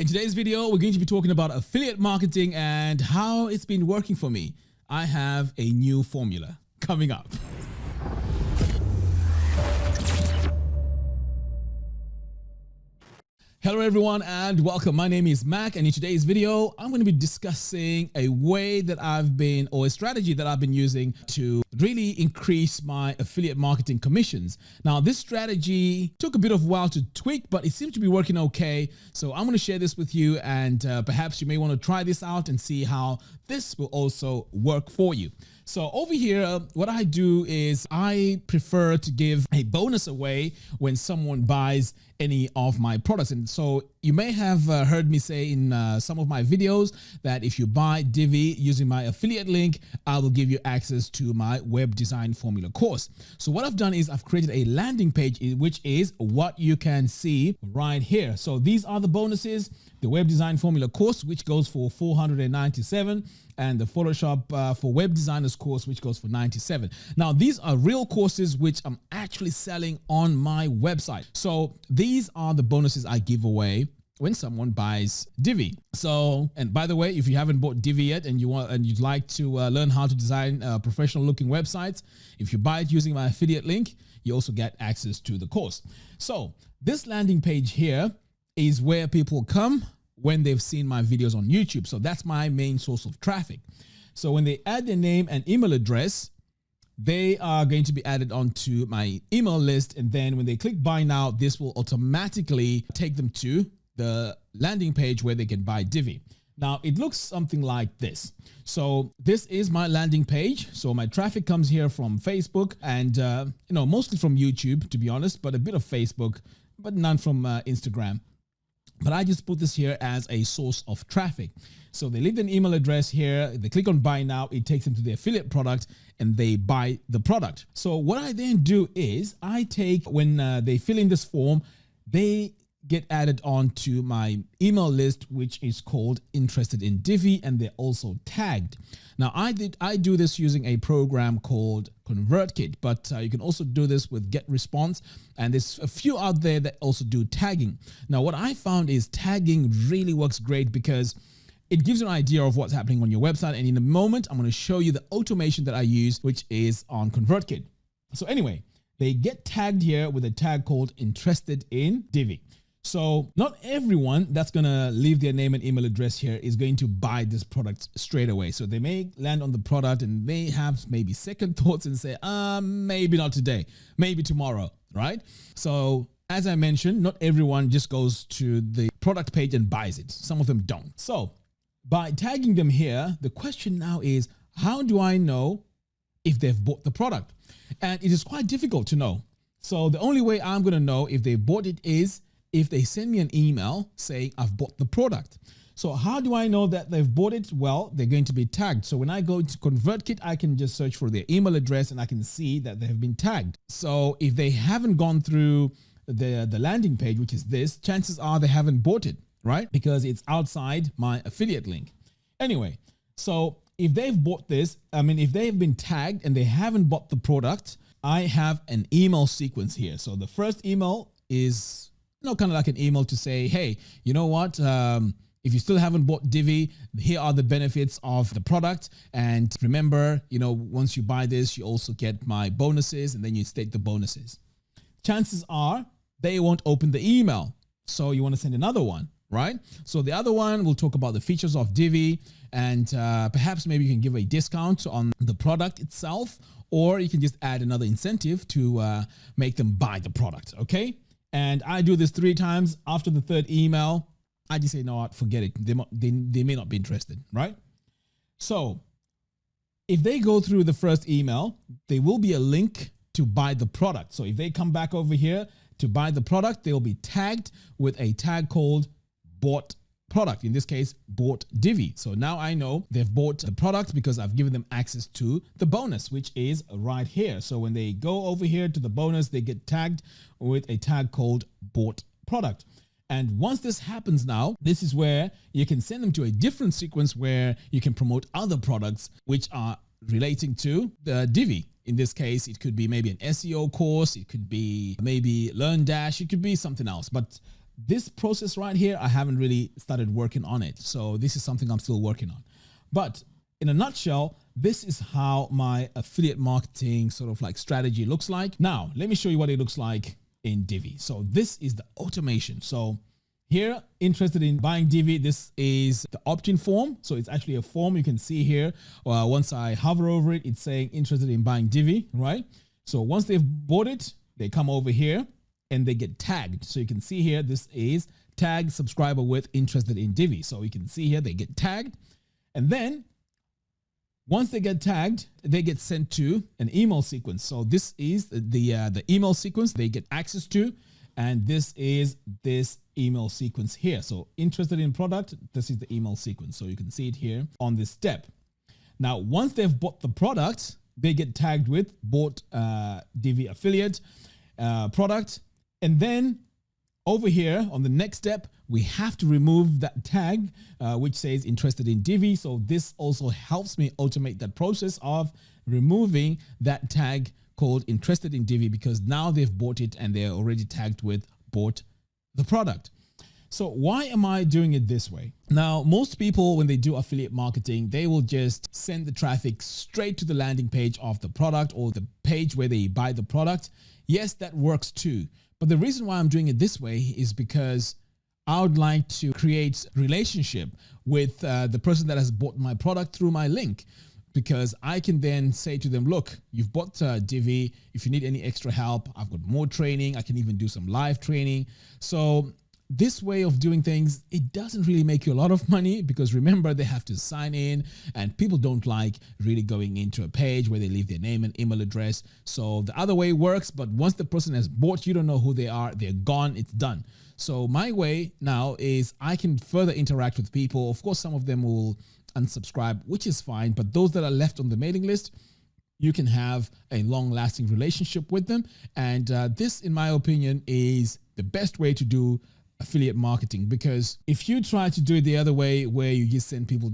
In today's video, we're going to be talking about affiliate marketing and how it's been working for me. I have a new formula coming up. Hello everyone and welcome. My name is Mac, and in today's video, I'm going to be discussing a way that a strategy that I've been using to really increase my affiliate marketing commissions. Now, this strategy took a bit of a while to tweak, but it seems to be working okay. So I'm going to share this with you, and perhaps you may want to try this out and see how this will also work for you. So over here, what I do is I prefer to give a bonus away when someone buys any of my products. And so you may have heard me say in some of my videos that if you buy Divi using my affiliate link, I will give you access to my web design formula course. So what I've done is I've created a landing page, which is what you can see right here. So these are the bonuses: the web design formula course, which goes for $497, and the Photoshop for web designers course, which goes for $97. Now, these are real courses which I'm actually selling on my website. So these are the bonuses I give away when someone buys Divi. So, and by the way, if you haven't bought Divi yet and you'd like to learn how to design professional looking websites, if you buy it using my affiliate link, you also get access to the course. So this landing page here is where people come when they've seen my videos on YouTube. So that's my main source of traffic. So when they add their name and email address, they are going to be added onto my email list. And then when they click buy now, this will automatically take them to the landing page where they can buy Divi. Now it looks something like this. So this is my landing page. So my traffic comes here from Facebook and, mostly from YouTube, to be honest, but a bit of Facebook, but none from Instagram. But I just put this here as a source of traffic. So they leave an email address here, they click on buy now, it takes them to the affiliate product and they buy the product. So what I then do is I take, when they fill in this form, they get added on to my email list, which is called Interested in Divi, and they're also tagged. Now I do this using a program called ConvertKit, but you can also do this with GetResponse, and there's a few out there that also do tagging. Now what I found is tagging really works great because it gives you an idea of what's happening on your website, and in a moment I'm going to show you the automation that I use, which is on ConvertKit. So anyway, they get tagged here with a tag called Interested in Divi. So not everyone that's going to leave their name and email address here is going to buy this product straight away. So they may land on the product and they have maybe second thoughts and say, maybe not today, maybe tomorrow, right? So as I mentioned, not everyone just goes to the product page and buys it. Some of them don't. So by tagging them here, the question now is, how do I know if they've bought the product? And it is quite difficult to know. So the only way I'm going to know if they bought it is if they send me an email saying I've bought the product. So how do I know that they've bought it? Well, they're going to be tagged. So when I go to ConvertKit, I can just search for their email address and I can see that they have been tagged. So if they haven't gone through the landing page, which is this, chances are they haven't bought it, right? Because it's outside my affiliate link. Anyway, so if they've bought this, if they've been tagged and they haven't bought the product, I have an email sequence here. So the first email is kind of like an email to say, hey, you know what? If you still haven't bought Divi, here are the benefits of the product. And remember, once you buy this, you also get my bonuses, and then you state the bonuses. Chances are they won't open the email. So you want to send another one, right? So the other one will talk about the features of Divi, and perhaps maybe you can give a discount on the product itself, or you can just add another incentive to make them buy the product, okay? And I do this 3 times. After the 3rd email, I just say, no, forget it. They may not be interested, right? So if they go through the first email, there will be a link to buy the product. So if they come back over here to buy the product, they'll be tagged with a tag called bought product. In this case, bought Divi. So now I know they've bought the product because I've given them access to the bonus, which is right here. So when they go over here to the bonus, they get tagged with a tag called bought product. And once this happens now, this is where you can send them to a different sequence where you can promote other products which are relating to the Divi. In this case, it could be maybe an SEO course. It could be maybe LearnDash. It could be something else. But this process right here, I haven't really started working on it. So this is something I'm still working on. But in a nutshell, this is how my affiliate marketing sort of like strategy looks like. Now, let me show you what it looks like in Divi. So this is the automation. So here, interested in buying Divi, this is the opt-in form. So it's actually a form you can see here. Once I hover over it, it's saying interested in buying Divi, right? So once they've bought it, they come over here and they get tagged. So you can see here, this is tag subscriber with interested in Divi. So you can see here, they get tagged. And then once they get tagged, they get sent to an email sequence. So this is the email sequence they get access to. And this is this email sequence here. So interested in product, this is the email sequence. So you can see it here on this step. Now, once they've bought the product, they get tagged with bought Divi affiliate product. And then over here on the next step, we have to remove that tag, which says interested in Divi. So this also helps me automate that process of removing that tag called interested in Divi, because now they've bought it and they're already tagged with bought the product. So why am I doing it this way? Now, most people, when they do affiliate marketing, they will just send the traffic straight to the landing page of the product or the page where they buy the product. Yes, that works too. But the reason why I'm doing it this way is because I would like to create relationship with the person that has bought my product through my link. Because I can then say to them, look, you've bought Divi. If you need any extra help, I've got more training. I can even do some live training. So this way of doing things, it doesn't really make you a lot of money, because remember, they have to sign in and people don't like really going into a page where they leave their name and email address. So the other way works, but once the person has bought, you don't know who they are. They're gone. It's done. So my way now is I can further interact with people. Of course, some of them will unsubscribe, which is fine. But those that are left on the mailing list, you can have a long-lasting relationship with them. And this, in my opinion, is the best way to do affiliate marketing, because if you try to do it the other way, where you just send people,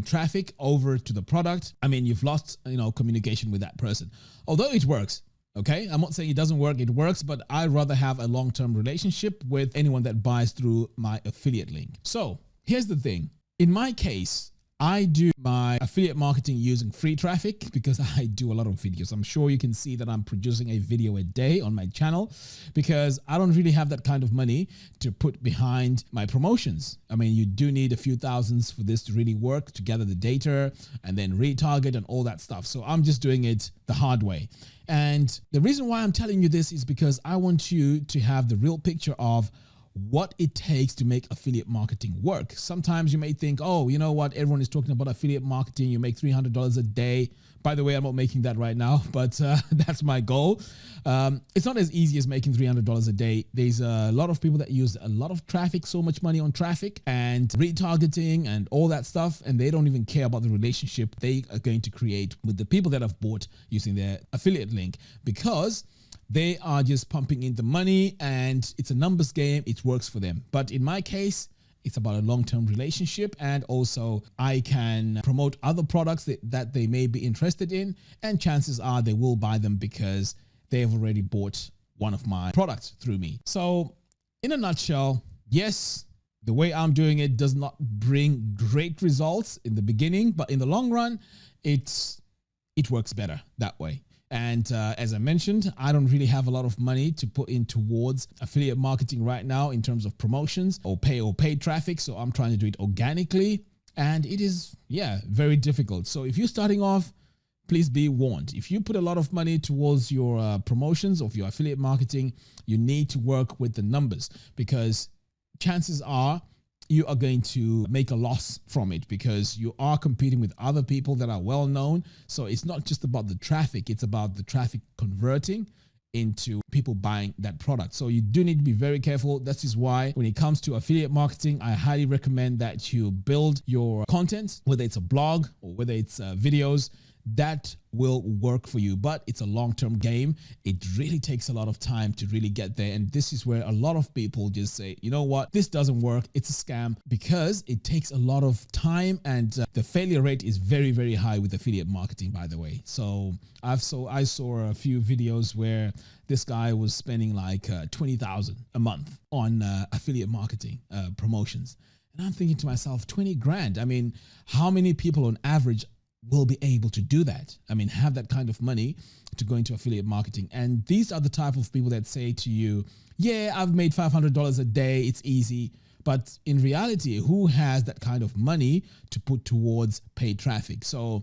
traffic over to the product, you've lost, communication with that person. Although it works. Okay, I'm not saying it doesn't work, it works, but I'd rather have a long-term relationship with anyone that buys through my affiliate link. So here's the thing. In my case, I do my affiliate marketing using free traffic because I do a lot of videos. I'm sure you can see that I'm producing a video a day on my channel, because I don't really have that kind of money to put behind my promotions. You do need a few thousands for this to really work, to gather the data and then retarget and all that stuff. So I'm just doing it the hard way. And the reason why I'm telling you this is because I want you to have the real picture of what it takes to make affiliate marketing work. Sometimes you may think, oh, you know what? Everyone is talking about affiliate marketing. You make $300 a day. By the way, I'm not making that right now, but that's my goal. It's not as easy as making $300 a day. There's a lot of people that use a lot of traffic, so much money on traffic and retargeting and all that stuff. And they don't even care about the relationship they are going to create with the people that have bought using their affiliate link, because they are just pumping in the money and it's a numbers game. It works for them. But in my case, it's about a long-term relationship, and also I can promote other products that they may be interested in, and chances are they will buy them because they have already bought one of my products through me. So in a nutshell, yes, the way I'm doing it does not bring great results in the beginning, but in the long run, it works better that way. And as I mentioned, I don't really have a lot of money to put in towards affiliate marketing right now in terms of promotions or paid traffic. So I'm trying to do it organically, and it is, very difficult. So if you're starting off, please be warned. If you put a lot of money towards your promotions of your affiliate marketing, you need to work with the numbers, because chances are you are going to make a loss from it, because you are competing with other people that are well known. So it's not just about the traffic, it's about the traffic converting into people buying that product. So you do need to be very careful. That is why when it comes to affiliate marketing, I highly recommend that you build your content, whether it's a blog or whether it's videos, that will work for you. But it's a long-term game. It really takes a lot of time to really get there. And this is where a lot of people just say, you know what, this doesn't work. It's a scam, because it takes a lot of time, and the failure rate is very, very high with affiliate marketing, by the way. So I saw a few videos where this guy was spending like 20,000 a month on affiliate marketing promotions. And I'm thinking to myself, 20 grand. I mean, how many people on average will be able to do that? I mean, have that kind of money to go into affiliate marketing. And these are the type of people that say to you, yeah, I've made $500 a day. It's easy. But in reality, who has that kind of money to put towards paid traffic? So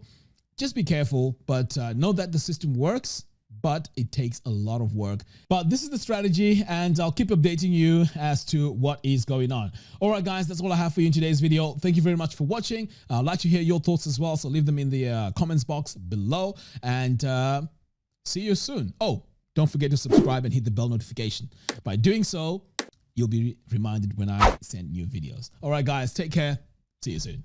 just be careful, but know that the system works, but it takes a lot of work. But this is the strategy, and I'll keep updating you as to what is going on. All right, guys, that's all I have for you in today's video. Thank you very much for watching. I'd like to hear your thoughts as well, so leave them in the comments box below, and see you soon. Oh, don't forget to subscribe and hit the bell notification. By doing so, you'll be reminded when I send new videos. All right, guys, take care. See you soon.